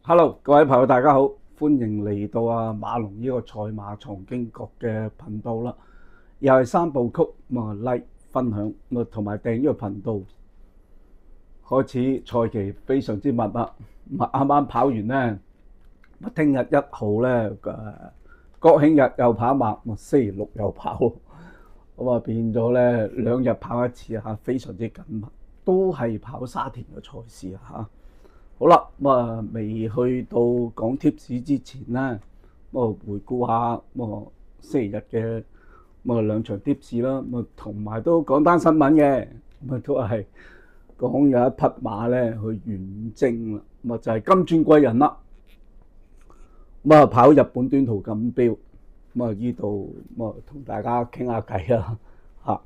Hello，各位朋友，大家好，歡迎嚟到馬龍呢個賽馬藏經閣嘅頻道啦。又係三部曲like 分享同埋訂呢個頻道。開始賽期非常之密啦，啱啱跑完呢，聽日1號呢國慶日又跑馬，星期六又跑，咁變咗呢2日跑一次非常之緊密，都係跑沙田嘅賽事好啦，未去到講貼士之前咧，回顧下星期日嘅2場貼士啦，同埋都講單新聞嘅，都係講有一匹馬咧去遠征啦，就係金鑽貴人啦，跑日本短途錦標，呢度同大家傾下偈啦嚇，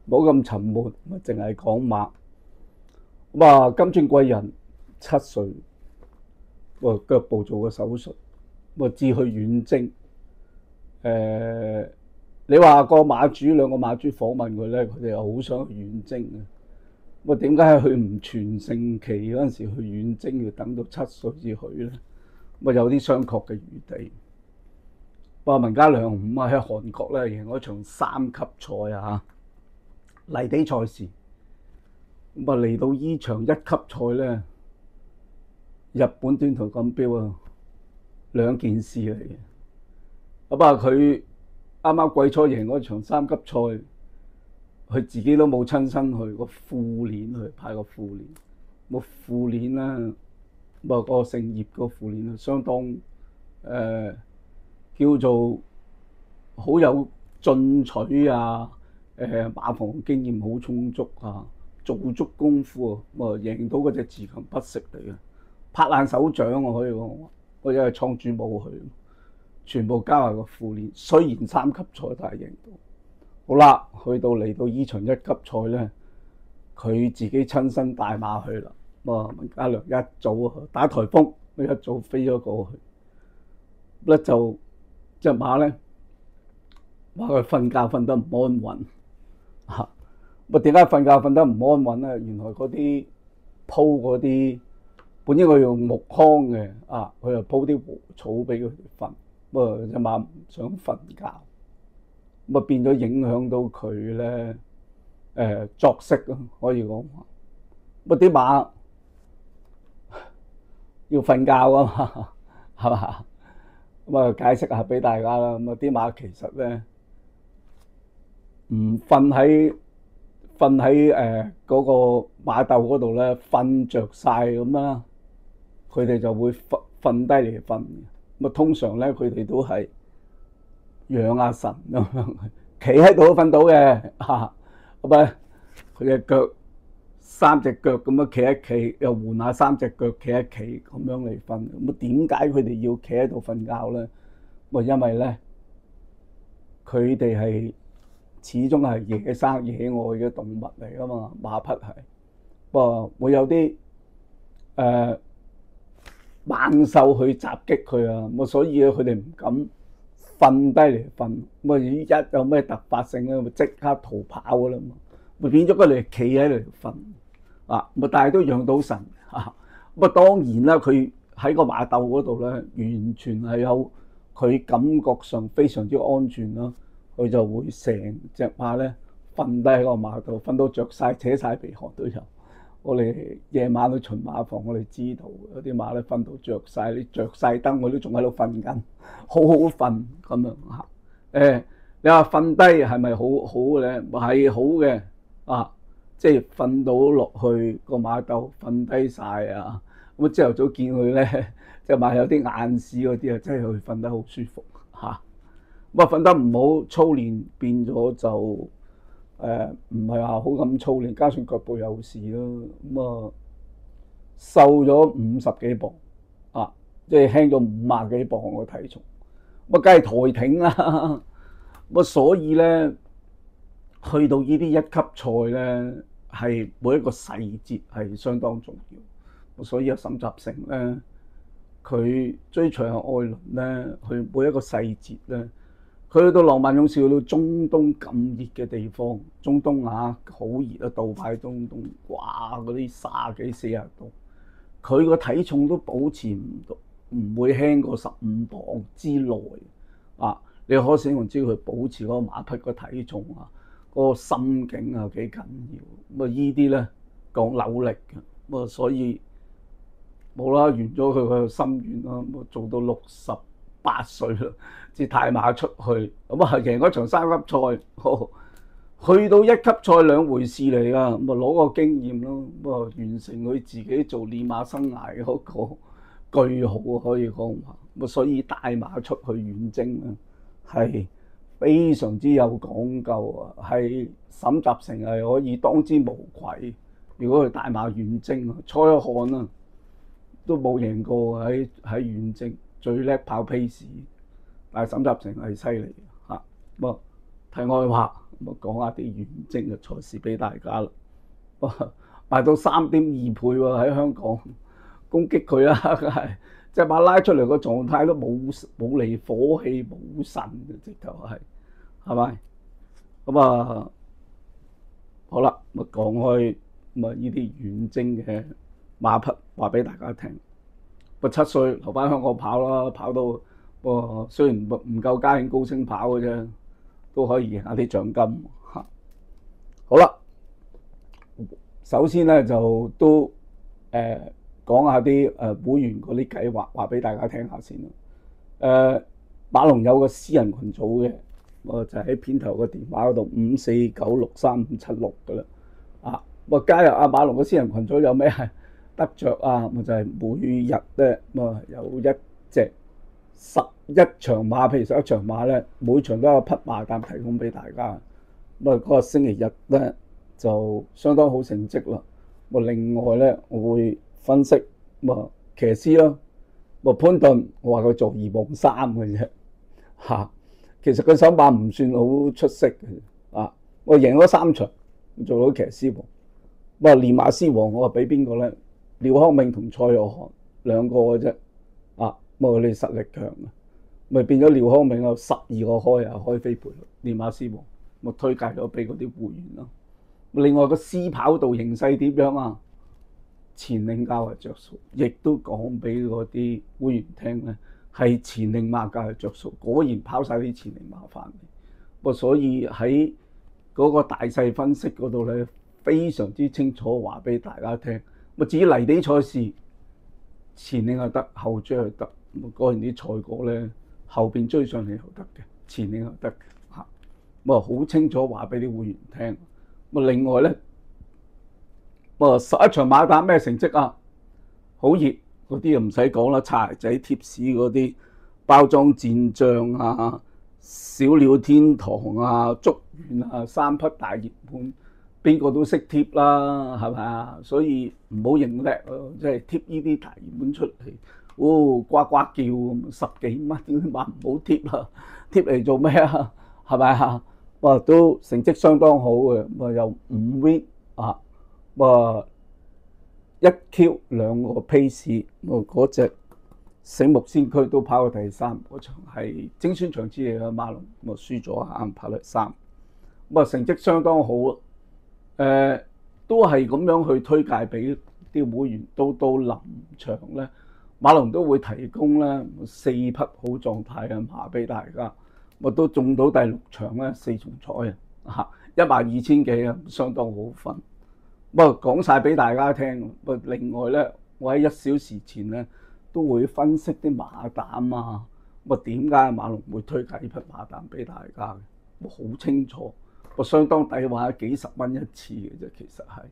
冇咁沉悶，淨係講馬。金鑽貴人7歲，腳部做個手術，至去遠征。你話個馬主2個馬主訪問佢咧，佢哋又好想去遠征嘅。點解佢唔全盛期嗰陣時去遠征，要等到7歲至去咧？有啲商榷嘅餘地。文家良喺韓國咧贏咗場3級賽泥地賽事。嚟到呢場1級賽咧，日本短途錦標兩件事嚟嘅。佢啱啱季初贏嗰場3級賽，佢自己都冇親身去個副練去派個副練，副練咧，個姓葉個副練相當叫做好有進取馬房經驗好充足做足功夫贏到嗰隻自強不息嚟嘅，拍爛手掌我可以講，我因為倉主冇去，全部加埋個副練，雖然3級賽但係贏到。好啦，嚟到呢場1級賽咧，佢自己親身帶馬去啦。文家良一早打颱風，一早飛咗過去，咧就隻馬咧話佢瞓覺瞓得唔安穩點解瞓覺瞓得唔安穩咧？原來嗰啲鋪嗰啲本應佢用木糠嘅佢又鋪啲禾草俾佢哋瞓，隻馬唔想瞓覺，變咗影響到佢咧作息咯，可以講話。啲馬要瞓覺嘛，係嘛？解釋下俾大家啦。啲馬其實咧唔瞓喺嗰個馬竇嗰度咧，瞓着晒咁啦，佢哋就會瞓低嚟瞓。通常咧，佢哋都係養下神咁樣，企喺度都瞓到嘅佢隻腳3隻腳咁樣企一企，又換下3隻腳企一企咁樣嚟瞓。點解佢哋要企喺度瞓覺咧？因為咧，佢哋係始終係野生野外嘅動物嚟噶嘛，馬匹係，會有啲猛獸去襲擊佢所以佢哋唔敢瞓低嚟瞓，一有咩突發性咧，即刻逃跑噶啦嘛，變咗佢哋企喺度瞓但係都養到神當然啦，佢喺個馬竇嗰度咧，完全係有佢感覺上非常之安全啦。佢就會成隻馬咧瞓低喺個馬度，瞓到着晒扯晒鼻鼾都有。我哋夜晚去巡馬房，我哋知道有啲馬咧瞓到着晒，你着晒燈，我都仲喺度瞓緊，好好瞓咁樣你話瞓低係咪好好咧？係好嘅即係瞓到落去個馬竇瞓低晒咁朝頭早見佢咧，隻馬有啲眼屎嗰啲真係佢瞓得好舒服瞓得唔好，操練變咗就唔係話好咁操練，加上腳部有事咯，瘦咗50幾磅即係輕咗50幾磅個體重，梗係抬挺啦。所以咧，去到呢啲1級賽咧，係每一個細節係相當重要。所以沈集成咧，佢追隨愛倫咧，佢每一個細節咧。佢去到浪漫勇士，去到中東咁熱嘅地方，中東好熱杜拜中東，哇嗰啲30幾40度，佢個體重都保持唔會輕過15磅之內啊！你可想而知佢保持嗰個馬匹個體重啊，嗰個心境啊幾緊要。咁啊依啲咧講扭力嘅，咁啊所以冇啦，完咗佢個心願啦，咁啊做到68歲啦，至帶馬出去，咁啊贏嗰場3級賽。去到1級賽兩回事嚟㗎，咁啊攞個經驗咯，咁啊完成佢自己做練馬生涯嗰個句號可以講話，咁所以帶馬出去遠征啊，係非常之有講究啊，係沈集成係可以當之無愧。如果佢帶馬遠征啊，蔡約翰啊都冇贏過喺遠征，最叻跑 pace，但係沈集成係犀利嚇。咁啊題外話。咁啊，講下啲遠征嘅賽事俾大家啦。賣到3.2倍喎，喺香港攻擊佢啦，係隻馬拉出嚟個狀態都冇離火氣冇神嘅，直頭係咪？咁啊，好啦，咁啊講開咁啊呢啲遠征嘅馬匹話俾大家聽。7歲留翻香港跑啦，跑到雖然唔夠嘉慶高升跑嘅啫。都可以贏下啲獎金嚇。好啦，首先咧就都講下啲會員嗰啲計劃，話俾大家聽下先啦。馬龍有個私人群組嘅，我就喺片頭個電話嗰度5496356噶啦。啊，我加入阿馬龍個私人群組有咩得着啊？就係每日咧有一隻11場馬，譬如11場馬咧，每場都有匹馬單提供俾大家。嗰個星期日咧就相當好成績啦。另外咧，我會分析騎師啦。潘頓，我話佢做2磅3嘅啫嚇。其實佢手馬唔算好出色嘅啊。我贏咗3場，做到騎師王。練馬師王，我話俾邊個咧？廖康銘同蔡約翰2個嘅啫。啊，佢哋實力強啊，咪變咗廖康銘有12個開飛盤練馬師王，我推介咗俾嗰啲會員咯。另外個私跑道形勢點樣啊？前領較為着數，亦都講俾嗰啲會員聽咧，係前領馬較為着數，果然跑晒啲前領馬翻嚟。所以喺嗰個大細分析嗰度咧，非常之清楚話俾大家聽。至於泥地賽事，前領又得，後追又得。果然啲賽果咧，後邊追上嚟又得嘅，前領又得嘅嚇。好清楚話俾啲會員聽。另外咧，11場馬單咩成績啊？好熱嗰啲又唔使講啦，擦鞋仔貼士嗰啲包裝戰將啊、小鳥天堂啊、竹園啊，3匹大熱門，邊個都識貼啦，係咪啊？所以唔好認叻咯，即係貼呢啲大熱門出嚟。呱呱叫10幾蚊，點話唔好貼啦？貼嚟做咩啊？係咪啊？都成績相當好嘅，有5 win 啊，1Q 2個 pace，嗰隻醒目先驅都跑過第3，嗰場係精選場之嚟嘅馬龍，輸咗啱跑第3，成績相當好。都係咁樣去推介俾啲會員，到臨場咧。馬龍都會提供咧4匹好狀態嘅馬俾大家，都中到第6場咧4重彩啊，12000幾啊，相當好分。講晒俾大家聽。另外咧，我喺1小時前咧都會分析啲馬膽啊。點解馬龍會推介呢匹馬膽俾大家嘅？好清楚，相當抵話幾十蚊一次嘅啫，其實係。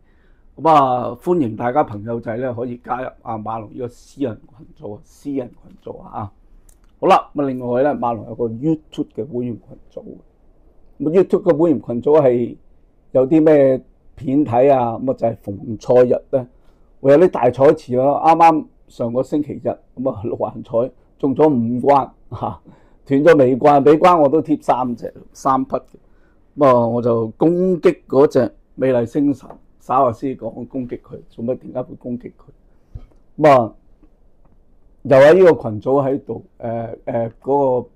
歡迎大家朋友仔咧可以加入阿馬龍呢個私人群組啊。好啦，另外咧，馬龍有個 YouTube 嘅會員群組。YouTube 嘅會員群組係有啲咩片睇啊？就係逢賽日咧會有啲大彩池咯。啱啱上個星期日6環彩中咗5關嚇，斷咗尾關，尾關我都貼3匹嘅。我就攻擊嗰隻美麗星神。稍後先講攻擊佢，做乜點解會攻擊佢？又喺呢個群組喺度，嗰個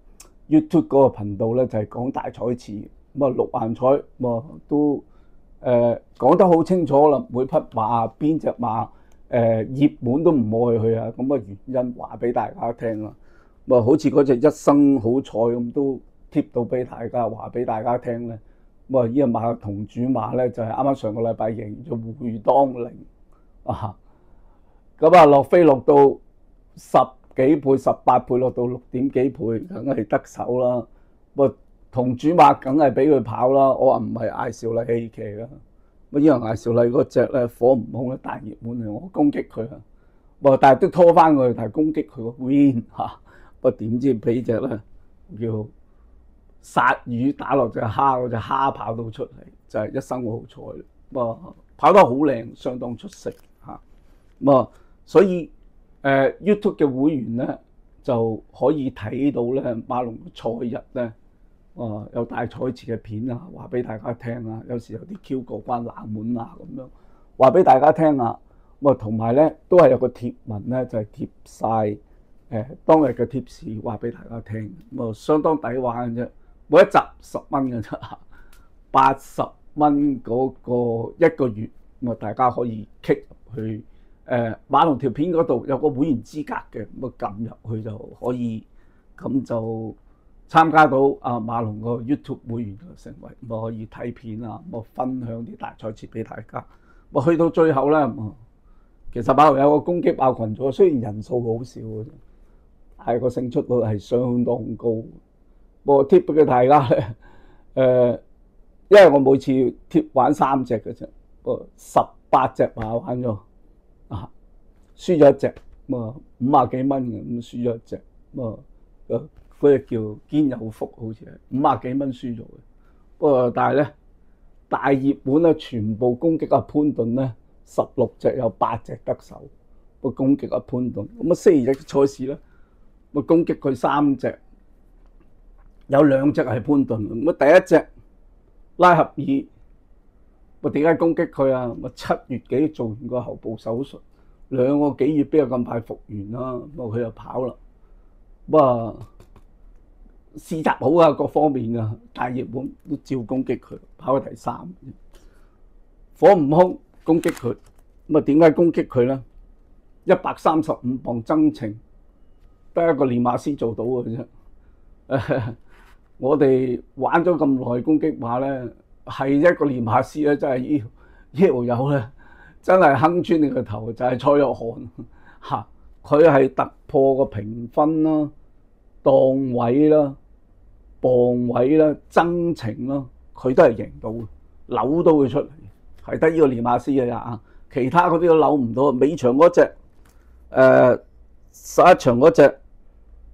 YouTube 嗰個頻道咧就係講大彩池，6環彩，都講得好清楚啦。每匹馬邊隻馬熱門都唔愛佢啊，咁原因話俾大家聽啦。好似嗰隻一生好彩咁都貼到俾大家，話俾大家聽咧。呢個馬同主馬咧就係啱啱上個禮拜贏咗會當凌啊，咁落飛落到10幾倍、18倍，落到6點幾倍，梗係得手啦。同主馬梗係俾佢跑啦。我話唔係艾兆麗棄騎㗎。因為艾兆麗嗰隻咧火唔空咧大熱門嚟，我攻擊佢啊，但係都拖翻佢，但係攻擊佢個 win 嚇，點知俾隻咧叫殺魚打落隻蝦，嗰隻蝦跑到出嚟，就係一生好彩。跑得好靚，相當出色嚇。所以YouTube 嘅會員咧就可以睇到咧馬龍賽日咧。有大彩池嘅片啊，話俾大家聽啊。有時有啲 Q 過關冷門啊咁樣，話俾大家聽啊。同埋咧都係有個貼文咧，就係貼晒當日嘅貼士，話俾大家聽。相當抵玩嘅啫，每一集10蚊嘅啫，80蚊嗰個一個月。大家可以 click 去馬龍條片嗰度有個會員資格嘅，撳入去就可以，咁就參加到馬龍個 YouTube 會員嘅成為，可以睇片啊，分享啲大賽詞俾大家。去到最後咧，其實馬龍有個攻擊爆群組，雖然人數好少嘅啫，但係個勝出率係相當高。我貼俾大家咧，因為我每次貼玩3隻嘅啫，18隻馬玩咗啊，輸咗一隻，50幾蚊嘅，咁輸咗一隻，嗰隻叫堅有福，好似係50幾蚊輸咗嘅。但係咧大熱門咧，全部攻擊潘頓咧，16隻有8隻得手。攻擊潘頓，咁星期日嘅賽事咧，攻擊佢3隻，有2隻係潘頓。第一隻拉合爾，點解攻擊佢啊？7月幾做完個喉部手術，2個幾月邊有咁快復原啦？佢就跑啦。試習好啊，各方面啊，大熱門都照攻擊佢，跑到第3。火唔空攻擊佢，點解攻擊佢咧？135磅增程，得一個練馬師做到嘅啫。我哋玩咗咁耐攻擊馬咧，係一個練馬師咧，真係呢條友咧，真係坑穿你個頭，就係蔡約翰嚇。佢係突破個評分啦、檔位啦、磅位啦、增程啦，佢都係贏到嘅，扭到佢出嚟，係得呢個練馬師嘅咋，其他嗰啲都扭唔到。尾場嗰隻11場嗰隻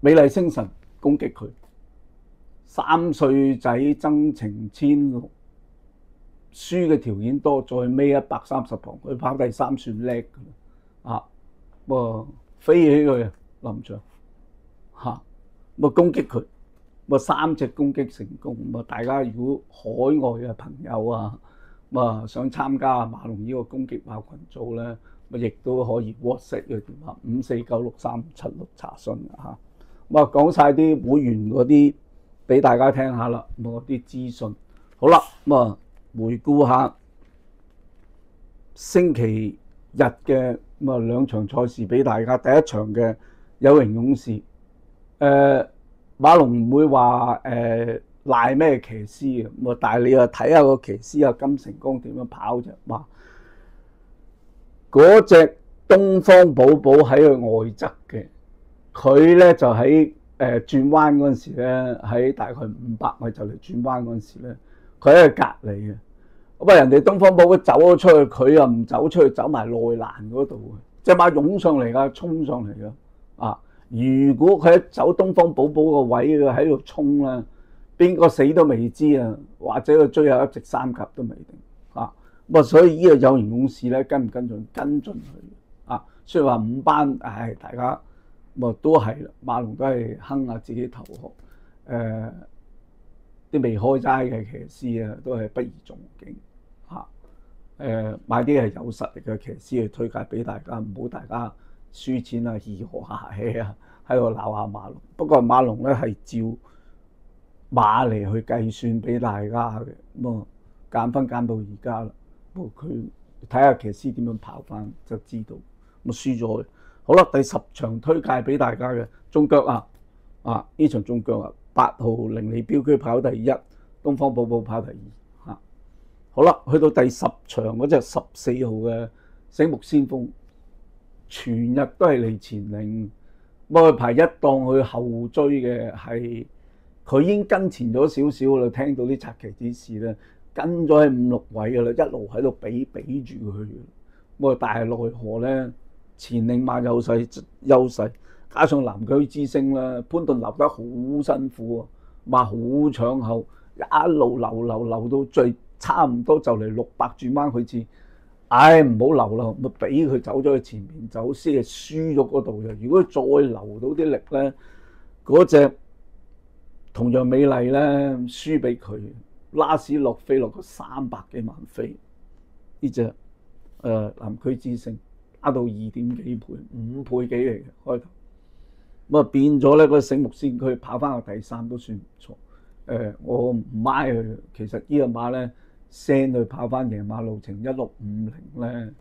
美麗星辰攻擊佢，3歲仔增程1600，輸嘅條件多，再孭130磅，佢跑第3算叻㗎啦，飛起佢啊臨場嚇，攻擊佢。3隻攻擊成功，大家如果海外嘅朋友啊，想參加馬龍呢個攻擊馬群組咧，亦都可以 WhatsApp 嘅電話54963576查詢啊嚇。講晒啲會員嗰啲俾大家聽下啦，啲資訊。好啦，回顧下星期日嘅2場賽事俾大家。第一場嘅有形勇士，馬龍唔會話賴咩騎師嘅，但係你又睇下個騎師啊金城光點樣跑啫。嗰隻東方寶寶喺佢外側嘅，佢咧就喺轉彎嗰陣時咧，喺大概500米就嚟轉彎嗰陣時咧，佢喺佢隔離嘅。人哋東方寶寶走咗出去，佢又唔走出去，走埋內欄嗰度嘅，隻馬湧上嚟㗎，衝上嚟㗎啊！如果佢一走東方寶寶個位，佢喺度衝咧，邊個死都未知啊！或者佢最後一直3甲都未定啊！所以呢個有形勇士咧，跟唔跟進？跟進佢啊！雖然話5班，大家都係啦，馬龍都係哼下自己頭殼。啲未開齋嘅騎師啊，都係不宜縱景嚇。買啲係有實力嘅騎師去推介俾大家，唔好大家輸錢啊、義和下氣啊，喺度鬧下馬龍。不過馬龍咧係照馬嚟去計算俾大家嘅，減分減到而家啦。佢睇下騎師點樣跑翻就知道。咁輸咗嘅。好啦，第10場推介俾大家嘅中腳呢場中腳8號靈利標區跑第1，東方寶寶跑第2嚇。好啦，去到第10場嗰隻14號嘅醒目先鋒，全日都係離前領，咁佢排一檔去後追嘅係，佢已經跟前咗少少啦，聽到啲策騎指示咧，跟咗喺5、6位嘅啦，一路喺度比住佢。咁但係奈何咧，前領馬有優勢，加上南區之星啦，潘頓留得好辛苦啊，馬好搶後，一路流到最差唔多就嚟600轉彎佢至，唔好留啦，咪俾佢走咗去前面走先係輸咗嗰度嘅。如果再留到啲力咧，嗰隻同樣美麗咧輸俾佢，拉屎落飛落個300幾萬飛，呢隻南區之星打到2點幾倍，5倍幾嚟嘅開頭，咁啊變咗咧，個醒目先驅跑翻個第3都算唔錯。我唔買佢，其實呢個馬咧 send 佢跑翻贏馬路程1650咧，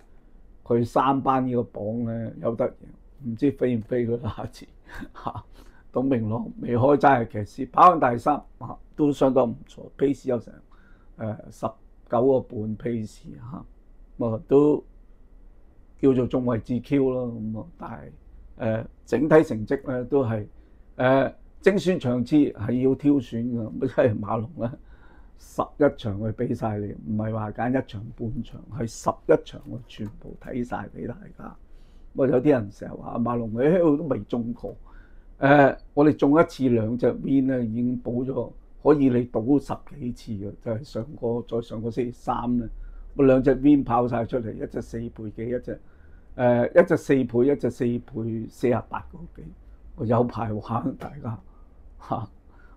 佢3班呢個榜咧有得贏，唔知飛唔飛佢下次嚇。董明朗未開齋嘅騎師跑翻第3都相當唔錯，pace 有成19個半 pace 嚇，咁都叫做中位至 Q 咯咁啊，但係整體成績咧都係精選場次係要挑選㗎，因為馬龍咧11場去比晒你，唔係話揀1場半場，係11場我全部睇晒俾大家。咁有啲人成日話馬龍佢都未中過，我哋中一次2隻 win 咧已經補咗，可以你賭10幾次嘅，就係再上個星期3咧，我2隻 win 跑晒出嚟，一隻4倍幾，一隻4倍，一隻4倍48個幾，我有排玩大家嚇，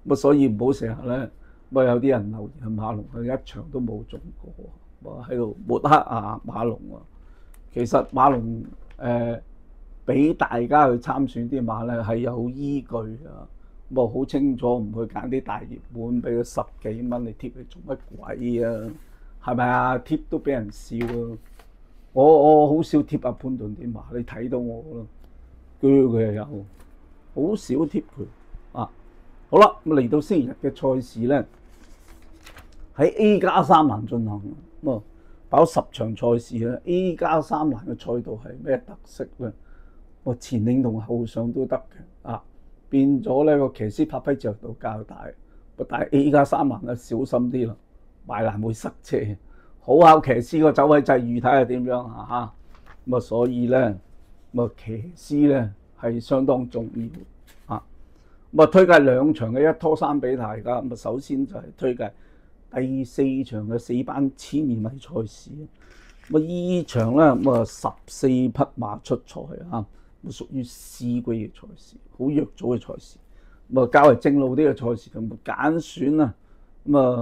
咁所以唔好成日咧，咁有啲人留言馬龍佢1場都冇中過，我喺度抹黑馬龍啊。其實馬龍俾大家去參選啲馬咧係有依據啊，咁好清楚唔去揀啲大熱門，俾佢10幾蚊你貼嚟做乜鬼啊？係咪啊？貼都俾人笑啊！我好少貼潘頓啲馬，你睇到我咯，佢又有好少貼佢啊！好啦，咁嚟到星期日嘅賽事咧，喺 A+3 欄進行咁跑10場賽事咧 ，A+3 欄嘅賽道係咩特色咧？前領同後上都得嘅變咗咧個騎師發揮自由度較大，但係 A+3 欄咧小心啲啦，埋欄會塞車，好考騎師個走位際遇睇下點樣嚇。咁所以咧騎師咧係相當重要咁推介2場嘅1拖3俾大家。咁首先就係推介第4場嘅4班1000米賽事。呢場咧14匹馬出賽屬於 C 級嘅賽事，好弱組嘅賽事。較為正路啲嘅賽事同揀選啊。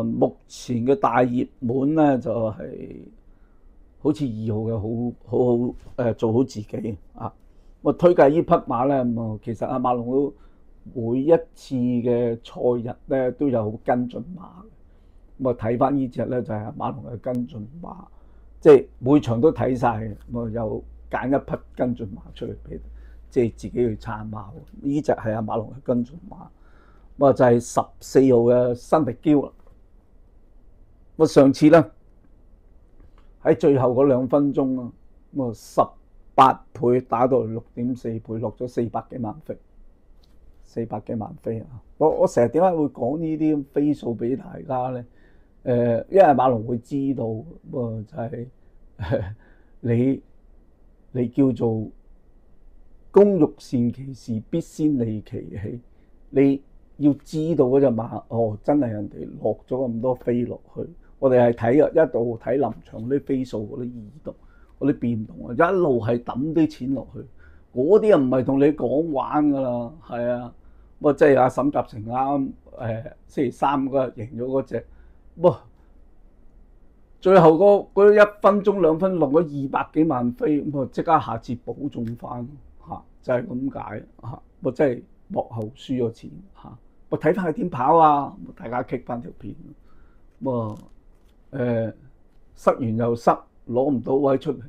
目前嘅大熱門咧就係好似2號嘅好做好自己推介呢匹馬咧其實馬龍都每一次嘅賽日咧都有跟進馬睇翻呢隻咧就係馬龍嘅跟進馬，即係每場都睇晒又揀一匹跟進馬出嚟俾即係自己去參考。呢隻係馬龍嘅跟進馬，就係14號嘅新迪嬌啦。上次咧喺最後嗰2分鐘啦，18倍打到6.4倍，落咗400幾萬飛，400幾萬飛我成日點解會講呢啲飛數俾大家咧？因為馬龍會知道就係你叫做工欲善其事，必先利其器。你要知道嗰隻馬真係人哋落咗咁多飛落去。我哋係睇一度睇臨場嗰啲飛數、嗰啲異動、嗰啲變動一路係抌啲錢落去。嗰啲又唔係同你講玩㗎啦，係啊。即係沈集成啱星期3嗰日贏咗嗰隻，最後嗰1分鐘2分落咗200幾萬飛，即刻下次補中翻就係咁解真係幕後輸咗錢睇翻佢點跑大家 kick 翻條片塞完又塞，攞唔到位出嚟，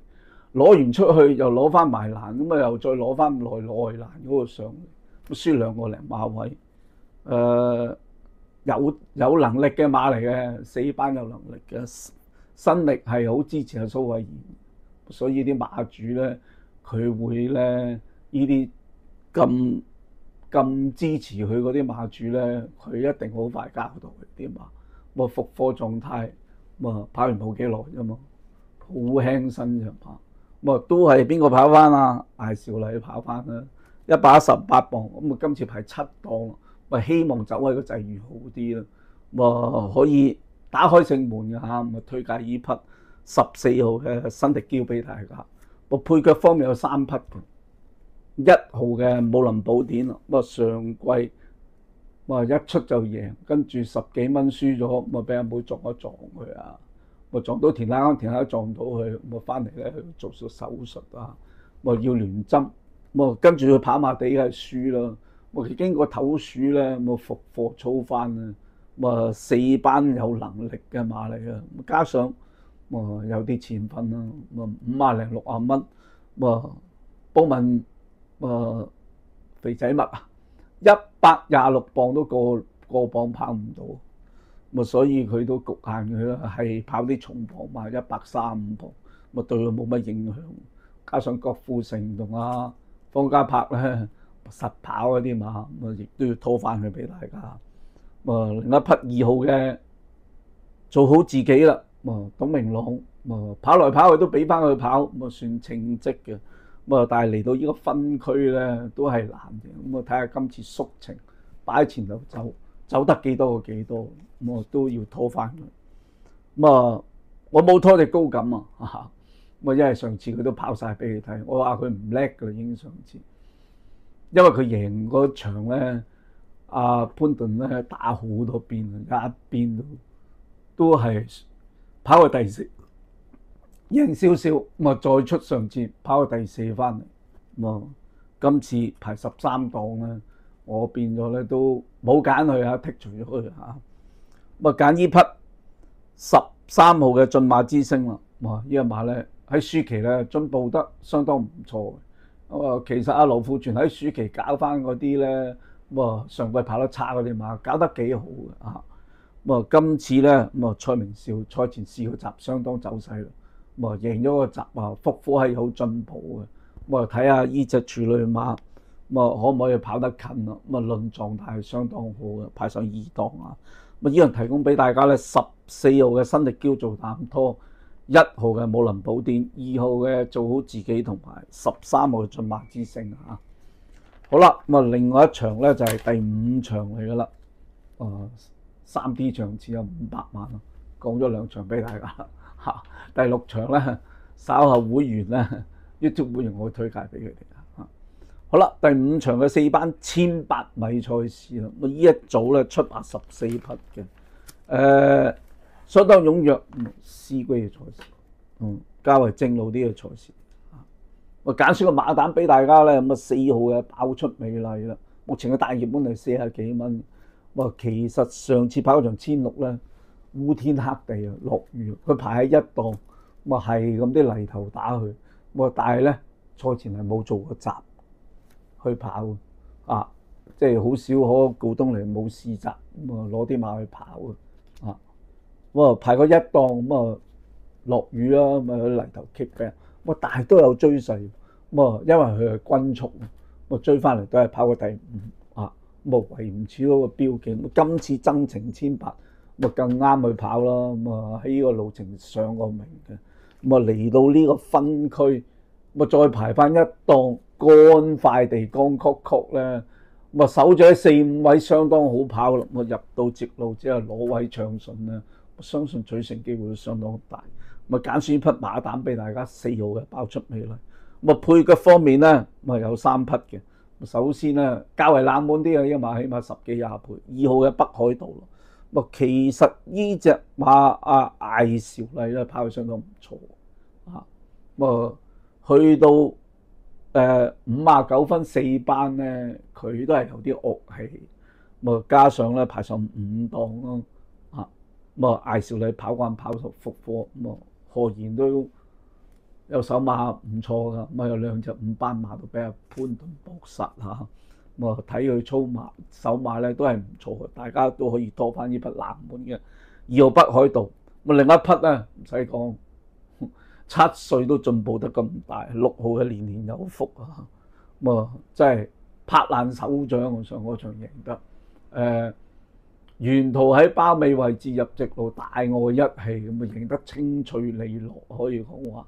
攞完出去又攞翻埋欄，咁啊又再攞翻內欄嗰個上嚟，輸2個零馬位。有能力嘅馬嚟嘅，4班有能力嘅，新力係好支持阿蘇偉賢，所以啲馬主咧佢會咧呢啲咁支持佢嗰啲馬主咧，佢一定好快交到啲馬。咁復課狀態，咁跑完冇幾耐啫嘛，好輕身啫跑。咁都係邊個跑翻啊？艾兆禮跑翻啦，118磅，咁今次排7檔，咪希望走喺個際遇好啲啦。咁可以打開勝門嘅嚇，咁推介呢匹14號嘅新迪嬌俾大家。個配腳方面有3匹嘅，1號嘅武林寶典，咁上季一出就贏，跟住10幾蚊輸咗，咁俾阿妹撞一撞佢啊！撞到田欄，田欄撞到佢，咁翻嚟咧做咗手術啊！要聯針，跟住佢跑馬地係輸啦。佢經過唞暑咧，復課操翻啦。4班有能力嘅馬嚟嘅，加上有啲錢分啦，50零60蚊。幫問肥仔麥啊，126磅都過磅跑唔到，所以佢都局限佢啦，係跑啲重磅馬135磅，對佢冇乜影響。加上郭富城同阿方家柏咧實跑嗰啲馬，亦都要拖翻佢俾大家。另一匹2號嘅做好自己啦，董明朗跑來跑去都俾翻佢跑，算稱職嘅。但係嚟到呢個分區咧都係難嘅，咁睇下今次縮程擺喺前頭走得幾多個幾多，咁都要拖翻佢。我冇拖隻高感啊，因為上次佢都跑晒俾你睇，我話佢唔叻㗎啦，已經上次，因為佢贏嗰場咧，阿潘頓咧打好多邊，一邊都係跑過第4。贏少少，再出上次跑到第4翻嚟，今次排13檔咧，我變咗咧都冇揀佢啊，剔除咗佢嚇。揀呢匹13號嘅駿馬之星啦，呢個馬咧喺暑期咧進步得相當唔錯嘅。其實阿羅富全喺暑期搞翻嗰啲咧，上季跑得差嗰啲馬搞得幾好嘅啊。今次咧蔡明紹賽前試個集相當走勢啦。贏咗個集復課係有進步嘅，睇下呢隻處女馬，可唔可以跑得近咯？論狀態係相當好嘅，排上2檔啊！呢樣提供俾大家咧，14號嘅新力嬌做膽拖，1號嘅武林寶典，2號嘅做好自己，同埋13號嘅駿馬之星啊！好啦，另外一場咧就係第5場嚟噶啦，3D 場次有500萬咯，講咗2場俾大家。第6場咧，稍後會員咧 YouTube 會員我會推介俾佢哋啊。好啦，第5場嘅4班1800米賽事啦，呢一組咧出馬14匹嘅，相當踴躍，C 級嘅賽事，較為正路啲嘅賽事。我揀選個馬膽俾大家咧，咁4號嘅爆出美麗啦，目前嘅大熱門係40幾蚊。其實上次跑嗰場1600咧。烏天黑地啊，落雨，佢排喺1檔，係咁啲泥頭打佢，但係咧賽前係冇做過閘去跑啊，即係好少可告東尼冇試閘，攞啲馬去跑啊，排過1檔，落雨啦，佢泥頭棘嘅，但係都有追勢，因為佢係均速，追翻嚟都係跑過第5啊，維唔住嗰個標記，今次增程1800。更啱去跑啦，喺呢個路程上個名嘅，嚟到呢個分區，再排翻1檔乾快地乾曲曲咧，守咗喺4、5位相當好跑啦，入到直路之後攞位暢順咧，我相信取勝機會都相當大。揀選一匹馬膽俾大家，4號嘅爆出美麗。配腳方面咧，有3匹嘅。首先咧較為冷門啲嘅，呢個馬起碼10幾20倍。2號嘅北海道。其實呢隻馬艾兆禮咧跑得相當唔錯啊！去到59分4班咧，佢都係有啲惡氣，加上咧排上5檔咯啊！艾兆禮跑慣跑熟復課，何然都有手馬唔錯㗎，咁啊有兩隻5班馬都俾阿潘頓搏實嚇。咁啊睇佢操馬手馬咧都係唔錯嘅，大家都可以拖翻呢匹冷門嘅2號北海道。咁另一匹咧唔使講，7歲都進步得咁大，6號嘅年年有福啊！咁啊真係拍爛手掌，上嗰場贏得沿途喺包尾位置入直路大愛一氣，咁啊贏得清脆利落，可以講話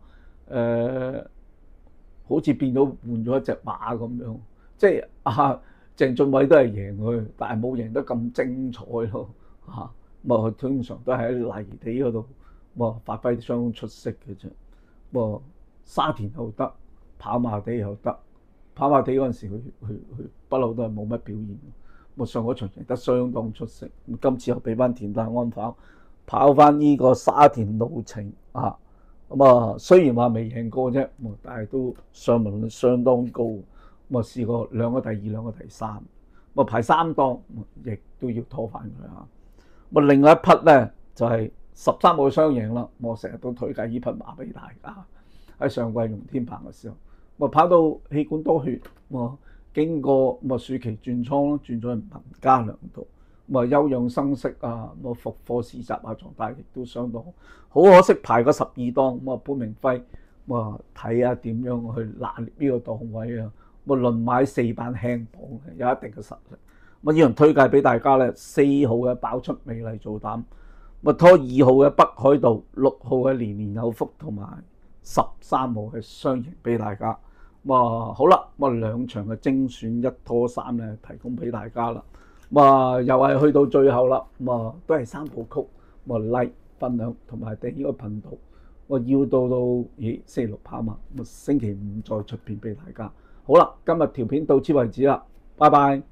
好似變咗換咗一隻馬咁樣。即係鄭俊偉都係贏佢，但係冇贏得咁精彩咯嚇。咁佢通常都係喺泥地嗰度，發揮相當出色嘅啫。沙田又得，跑馬地又得。跑馬地嗰陣時佢不嬲都係冇乜表現。上嗰場贏得相當出色，今次又俾翻田大安跑翻呢個沙田路程啊。雖然話未贏過啫，但係都上門率相當高。試過兩個第2，兩個第3，排3檔，亦都要拖翻佢嚇。另外一匹咧就係13號雙贏啦。我成日都推介呢匹馬俾大家。喺上季用天棚嘅時候，跑到氣管多血，經過暑期轉倉咯，轉咗去文家良道，休養生息啊，復課試習啊，狀態亦都相當好。可惜排個12檔，潘明輝睇下點樣去拿捏呢個檔位啊。輪買4班輕磅有一定嘅實力。呢樣推介俾大家咧，4號嘅爆出美麗做膽，拖2號嘅北海道，6號嘅年年有福，同埋13號嘅雙贏俾大家。好啦，2場嘅精選1拖3咧提供俾大家啦。又係去到最後啦，都係3部曲，like 分享同埋訂呢個頻道。要到星期6跑馬，星期5再出片俾大家。好啦，今日條片到此為止啦，拜拜。